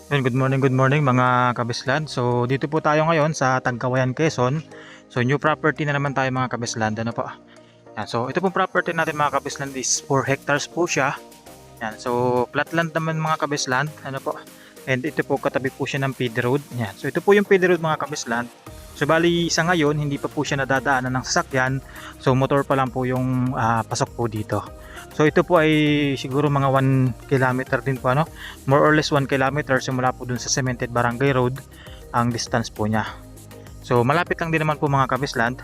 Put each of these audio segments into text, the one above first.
Yun, good morning mga kabisland. So dito po tayo ngayon sa Tagkawayan, Quezon. So new property na naman tayo mga kabisland. Ano po? Yan, so ito pong property natin mga kabisland is 4 hectares po siya. Yan, so flatland naman mga kabisland. Ano po? And ito po katabi po siya ng feed road. Yan, so ito po yung feed road mga kabisland. So bali sa ngayon hindi pa po siya nadadaanan ng sasakyan. So motor pa lang po yung pasok po dito. So ito po ay siguro mga 1 kilometer din po, ano? More or less 1 kilometer simula po dun sa Cemented Barangay Road ang distance po niya. So malapit lang din naman po mga kabisland.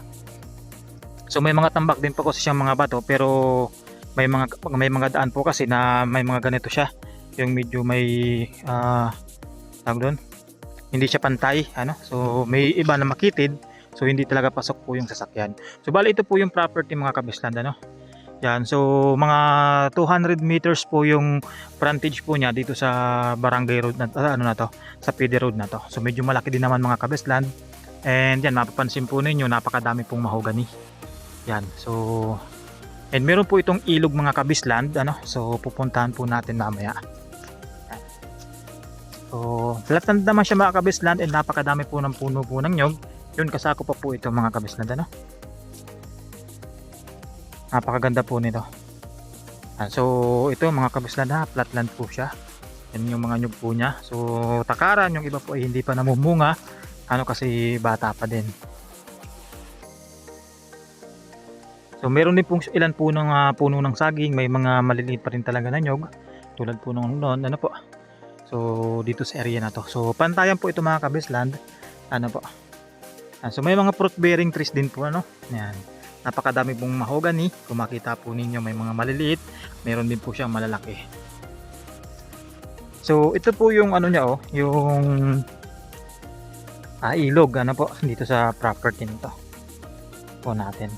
So may mga tambak din po kasi siyang mga bato, pero may mga daan po kasi na may mga ganito siya. Yung medyo may tawag doon, hindi siya pantay, ano? So may iba na makitid, so hindi talaga pasok po yung sasakyan. So bali ito po yung property mga kabisland, ano? Yan, so mga 200 meters po yung frontage po niya dito sa Barangay Road na ano na to, sa PD Road na to. So medyo malaki din naman mga kabisland. And yan, mapapansin po ninyo, napakadami pong mahogany. Yan, so and meron po itong ilog mga kabisland, ano? So pupuntahan po natin mamaya. Yan. So flatland naman siya mga kabisland, and napakadami po ng puno po ng nyog. Yun, kasako pa po ito mga kabisland, ano? Napakaganda po nito. So ito mga kabisland, flatland po siya. Yan yung mga nyug po niya. So takaran, yung iba po ay hindi pa namumunga, ano, kasi bata pa din. So meron din pong ilan po ng puno ng saging, may mga maliliit pa rin talaga na nyug tulad po nung noon, ano po. So dito sa area na to. So pantayan po ito mga kabisland, ano po. So may mga fruit bearing trees din po, ano. Yan. Napakadami pong mahogany. Kung makita po ninyo, may mga maliliit, meron din po siyang malalaki. So ito po yung ano niya, yung ilog, ano po, dito sa property nito po natin.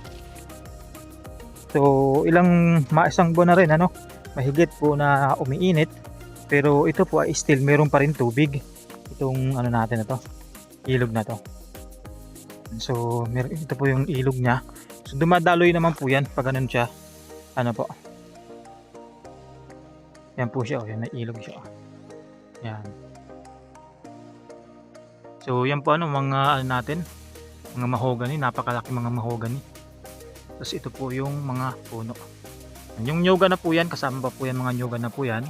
So isang buwan na rin, ano, mahigit po na umiinit, pero ito po ay still meron pa rin tubig itong ano natin na to, ilog na to. So ito po yung ilog niya. So dumadaloy naman po yan pag ganun siya, ano po. Yan po siya, yan na ilog siya. Yan. So yan po, ano, mga ano natin, mga mahogany, napakalaki mga mahogany. Tapos ito po yung mga puno. Yung nyuga na po yan, kasama pa po yan, mga nyuga na po yan.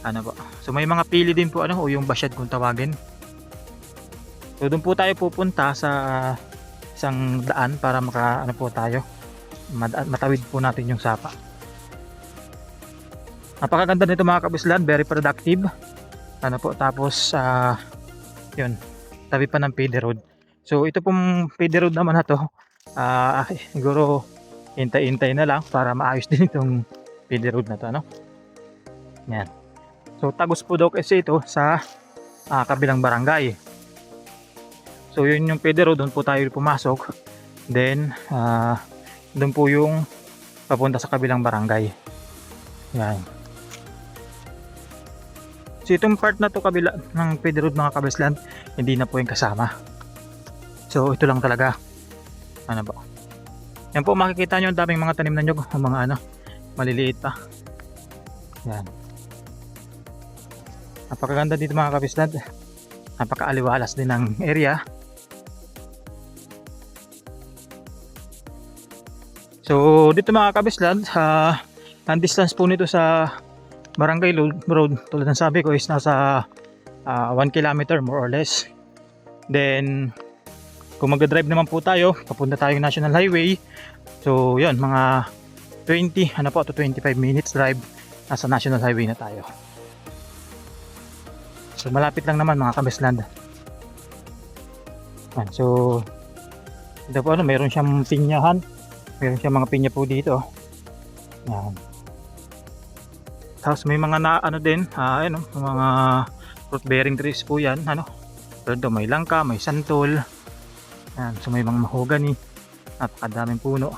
Ano po. So may mga pili din po, ano, o yung basyad kung tawagin. So doon po tayo pupunta sa isang daan para ano po tayo, matawid po natin yung sapa. Napakaganda nito mga kabisland, very productive, ano po. Tapos yun, tabi pa ng PD Road. So ito pong PD Road naman na to, siguro hintay-hintay na lang para maayos din itong PD Road na to, ano. Yan. So tagos po daw kasi ito sa kabilang barangay. So yun yung PD Road, doon po tayo pumasok. Then doon po yung papunta sa kabilang barangay. Yan. So itong part na to kabila ng PD Road mga kabisland, hindi na po yung kasama. So ito lang talaga, ano ba. Yan po, makikita nyo ang daming mga tanim na nyug, mga ano, maliliit pa. Yan. Napakaganda dito mga kabisland. Napakaaliwalas din ng area. So dito mga kabisland, ang distance po nito sa Barangay Road, tulad ng sabi ko, is nasa 1 kilometer more or less. Then kung mag-drive naman po tayo, papunta tayong National Highway. So yun, mga 20 to 25 minutes drive, nasa National Highway na tayo. So malapit lang naman mga kabisland. So ito po, mayroon siyang pinyahan. Meron siyang mga pinya po dito. Yan. Tapos may mga din, mga fruit bearing trees po yan, Pero may langka, may santol. Yan, so may mga mahogany. Napakadaming puno.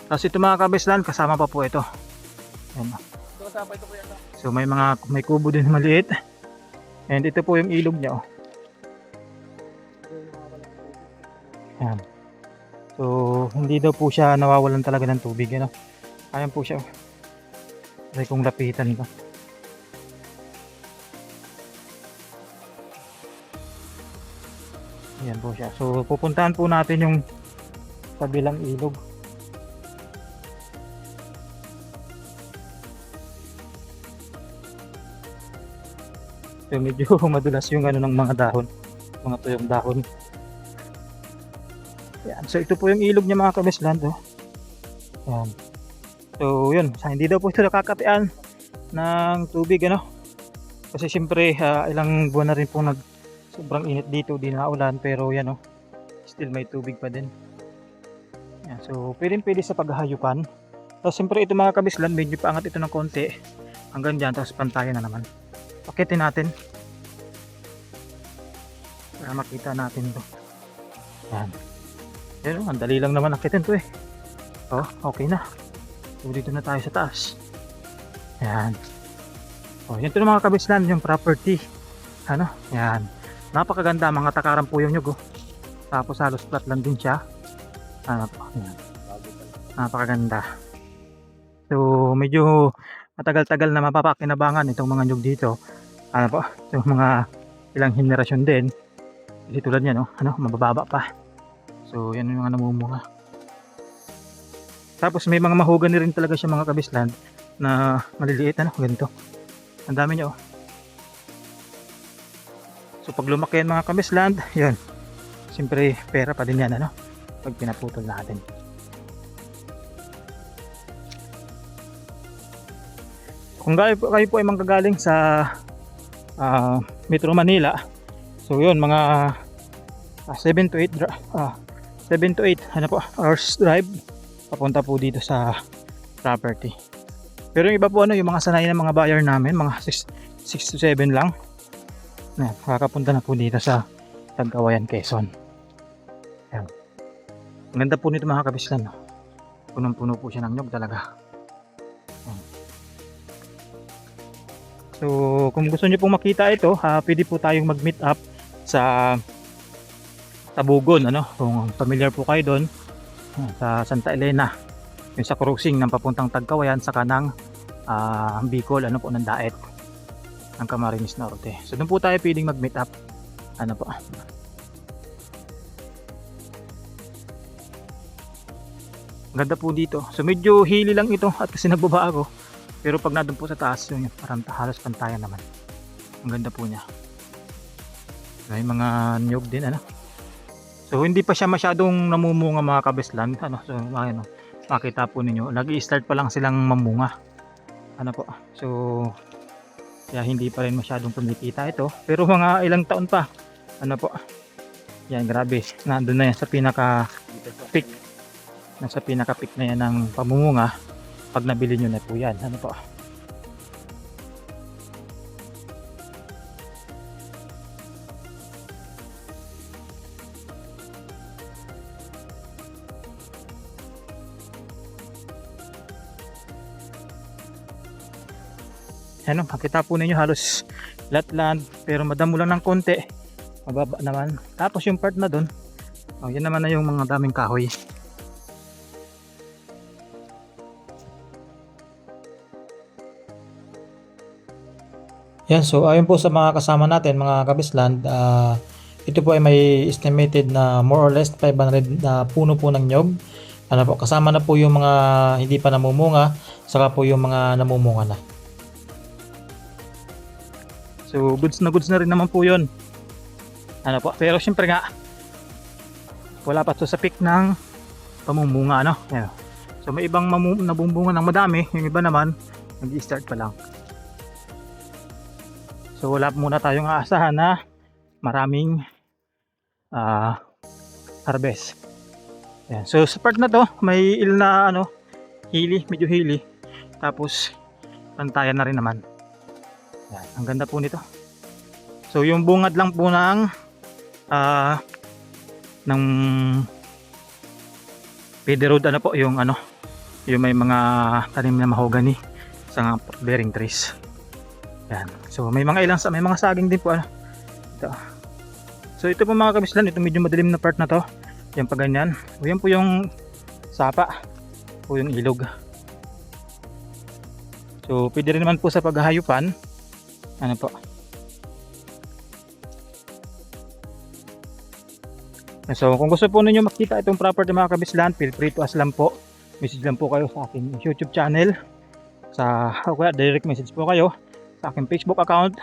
Tapos ito mga kabisland, kasama pa po ito. Yan. So may kubo din maliit. And ito po yung ilog niya, Yan. So hindi daw po siya nawawalan talaga ng tubig, Ayan po siya. Try kong lapitan ko. Ayan po siya. So pupuntahan po natin yung kabilang ilog. So medyo madulas yung ng mga dahon, mga tuyong dahon. Yan. So ito po yung ilog niya mga kabisland, Yan. So yun, hindi daw po ito nakakapian ng tubig, Kasi siyempre ilang buwan na rin po sobrang init dito, di na ulan, pero yan, still may tubig pa din. Yan. So pwede sa paghahayupan. Tapos siyempre ito mga kabisland, medyo paangat ito ng konti hanggang dyan, tapos pantayan na naman. Pakitin natin para makita natin ito. Yan. Yan, ang dali lang naman akitin to, okay na. So dito na tayo sa taas. Yan. Yan to mga kabisland, yung property. Yan. Napakaganda, mga takaran po yung nyug, Tapos halos flat lang din siya. Yan. Napakaganda. So medyo matagal-tagal na mapapakinabangan itong mga nyug dito. So mga ilang henerasyon din. Kasi tulad niya, mabababa pa. So yan yung mga namumunga. Tapos may mga mahogany rin talaga siya mga kabisland na maliliit, ganito. Ang dami niya, So pag lumaki yan mga kabisland, yun. Siyempre pera pa din yan, pag pinaputol natin. Kung kayo po ay manggagaling sa Metro Manila, so yun, mga 7 to 8 hours drive papunta po dito sa property. Pero yung iba po yung mga sanay ng mga buyer namin, mga 6 to 7 lang, makakapunta na po dito sa Tagkawayan, Quezon. Ayan. Ang ganda po nito mga kabislan, punong-puno po siya ng nyug talaga. Ayan. So kung gusto niyo pong makita ito, pwede po tayong mag-meet up sa Tabugon, kung familiar po kayo doon, sa Santa Elena, yung sa crossing ng papuntang Tagkawayan sa kanang Bicol, ng Daet ng Camarines Norte. So doon po tayo pwedeng mag-meet up. Ganda po dito. So medyo hilly lang ito at kasi nagbaba ako. Pero pag nandun po sa taas, yun, parang halos pantayan naman. Ang ganda po niya. May mga niyog din, So hindi pa siya masyadong namumunga mga kabisland, So makita po ninyo, nag-i-start pa lang silang mamunga. So kaya hindi pa rin masyadong kumikita ito, pero mga ilang taon pa. Yan, grabe. Nandun na yan sa pinaka peak. Nasa pinaka peak na yan ng pamumunga. Pag nabili nyo na po yan, makita po ninyo halos flatland, pero madamo lang ng konti, mababa naman. Tapos yung part na dun, yan naman na yung mga daming kahoy. Yan, so ayon po sa mga kasama natin, mga kabisland, ito po ay may estimated na more or less 500 na puno po ng nyog. Ano po, kasama na po yung mga hindi pa namumunga, saka po yung mga namumunga na. So goods na rin naman po yun. Ano po, pero syempre nga, wala pa to sa peak ng pamumunga, ano. Yan. So may ibang nabumbunga ng madami, yung iba naman, nag-i-start pa lang. So wala muna tayong aasahan na maraming harvest. Yan. So sa part na to, may na ano, medyo hili. Tapos pantayan na rin naman. Yan, ang ganda po nito. So yung bungad lang po ng Pede Road, ano po, yung ano, yung may mga tanim na mahogany sa bearing trees. Yan. So may mga may mga saging din po, ano. Ito. So ito po mga kabislan, ito medyo madilim na part na to. Yan pa ganyan. O yan po yung sapa o yung ilog. So pwede rin naman po sa paghahayupan. Ano po. So kung gusto po ninyo makita itong property mga kabislan, feel free to ask lang po. Message lang po kayo sa aking YouTube channel. Direct message po kayo sa aking Facebook account,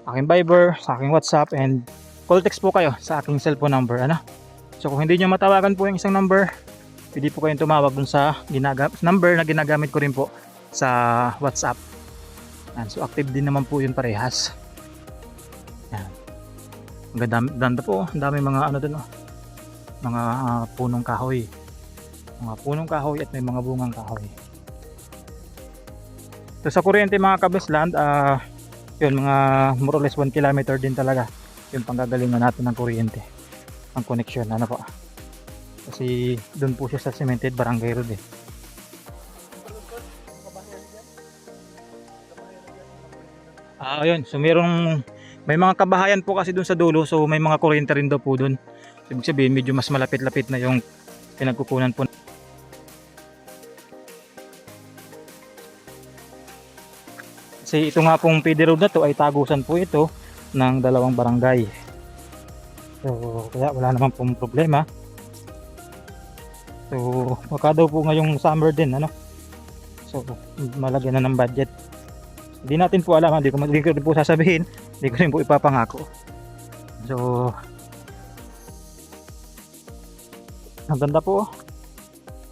aking Viber, sa aking WhatsApp, and call text po kayo sa aking cellphone number, ano. So kung hindi nyo matawagan po yung isang number, pwede po kayong tumawag dun sa number na ginagamit ko rin po sa WhatsApp. Yan. So active din naman po yun parehas. Yan. Ang ganda po, ang dami mga ano dun, mga punong kahoy. Mga punong kahoy at may mga bungang kahoy. So sa kuryente mga kabisland, yun, mga more or less 1 kilometer din talaga yung panggagalingan natin ng kuryente, ang connection, ano po, kasi doon po siya sa cemented barangay road eh. Yun, so may mga kabahayan po kasi doon sa dulo, so may mga kuryente rin daw po doon. So, ibig sabihin medyo mas malapit-lapit na yung pinagkukunan po. Kasi ito nga pong Pede Road na to ay tagusan po ito ng dalawang barangay. So kaya wala naman pong problema. So baka daw po ngayong summer din, ano. So malagyan na ng budget. Hindi natin po alam, hindi ko rin po sasabihin, hindi ko rin po ipapangako. So ang ganda po.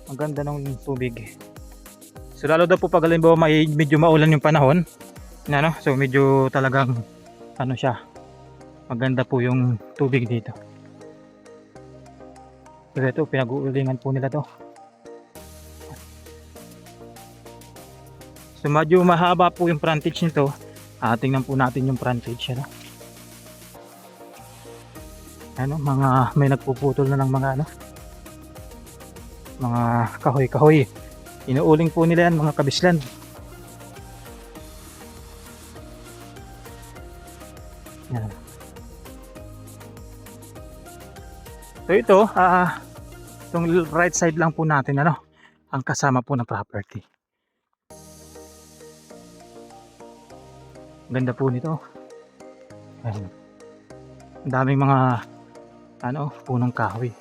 Ang ganda ng tubig. So lalo daw po pag halimbawa may medyo maulan yung panahon, ano, so medyo talagang ano siya, maganda po yung tubig dito. So ito, pinag-uulingan po nila to. So medyo mahaba po yung frontage nito. Tingnan po natin yung frontage, ano. Ano, mga may nagpuputol na ng mga ano, mga kahoy-kahoy. Inuuling po nila yan mga kabislan. Yan. So ito, itong right side lang po natin, ano, ang kasama po ng property. Ganda po nito. Ayan. Ang daming mga ano, punong kahoy.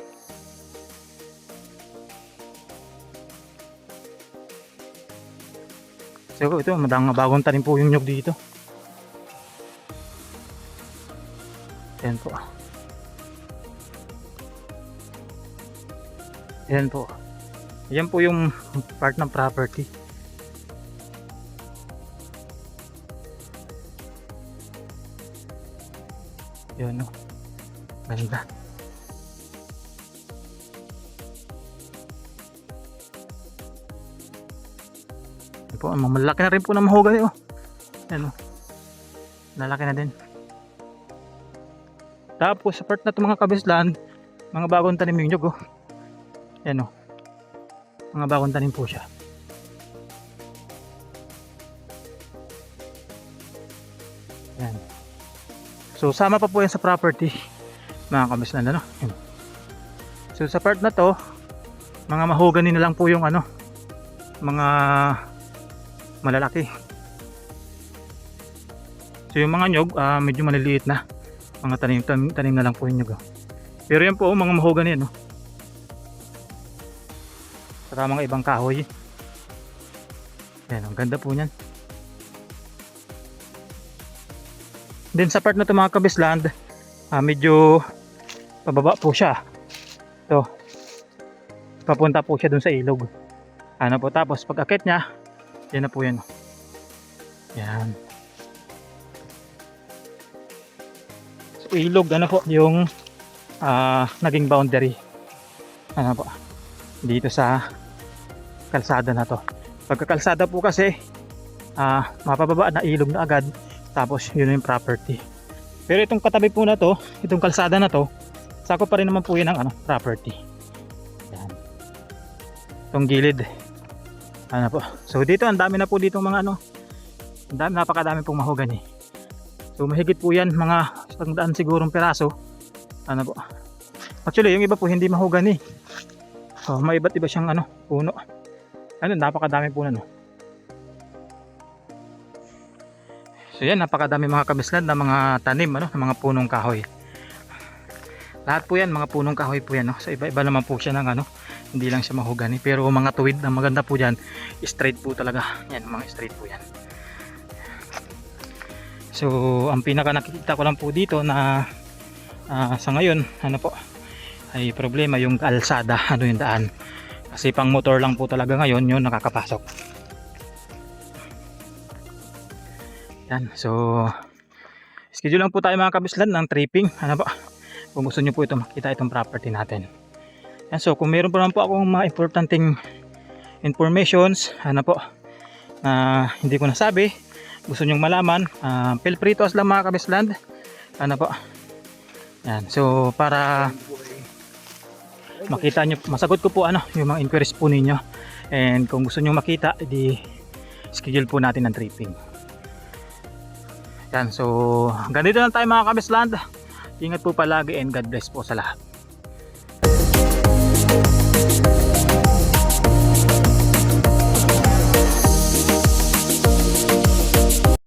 So ito, bagong tanim po yung nyug dito. Ayan po. Ayan po. Ayan po yung part ng property. Ayan, no. Ganda. Ayan po, malaki na rin po ng mahogany, oh. Ayan, oh. Lalaki na din. Tapos sa part na ito mga kabislan, mga bagong tanim yung nyug, oh. Yan, oh. Mga bagong tanim po siya. Yan. So sama pa po yan sa property mga kabislan, ano. Yan. So sa part na to, mga mahogany na lang po yung ano, mga malalaki. So yung mga nyog, medyo maliliit na. Mga tanim na lang po yung nyog. Pero yan po, mga mahogany yan. Saka mga ibang kahoy. Yan, ang ganda po niyan. Then sa part na ito mga kabisland, medyo pababa po siya. Ito. Papunta po siya dun sa ilog. Ano po, tapos pag akit niya, yan na po yan. Yan. So ilog, ano po, yung naging boundary. Ano po, dito sa kalsada na to. Pagkakalsada po kasi, mapababa na ilog na agad. Tapos yun yung property. Pero itong katabi po na to, itong kalsada na to, sakop pa rin naman po yun ng property. Yan. Itong gilid. Ano po. So dito ang dami na po dito mga napakadami pong mahogany. So mahigit po yan mga 100 sigurong piraso. Ano po. Actually yung iba po hindi mahogany. So may iba't iba siyang puno. Napakadami po na So yan, napakadami mga kabisland na mga tanim, na mga punong kahoy. Lahat po yan, mga punong kahoy po yan. So iba-iba naman po siya ng hindi lang siya mahogany. Pero mga tuwid na maganda po dyan, straight po talaga. Yan, mga straight po yan. So ang pinaka nakikita ko lang po dito na sa ngayon, ay problema yung kalsada, yung daan. Kasi pang motor lang po talaga ngayon, yun nakakapasok. Yan, so schedule lang po tayo mga kabisland ng tripping. Kung gusto nyo po ito makita itong property natin. Yan, so kung meron pa naman po akong mga importanteng informations, na hindi ko nasabi, gusto nyong malaman, feel free to ask lang mga kabisland. Yan, so para makita nyo, masagot ko po yung mga inquiries po ninyo. And kung gusto nyo makita, edi schedule po natin ng tripping. Yan, so hanggang dito lang tayo mga kabisland. Ingat po palagi and God bless po sa lahat.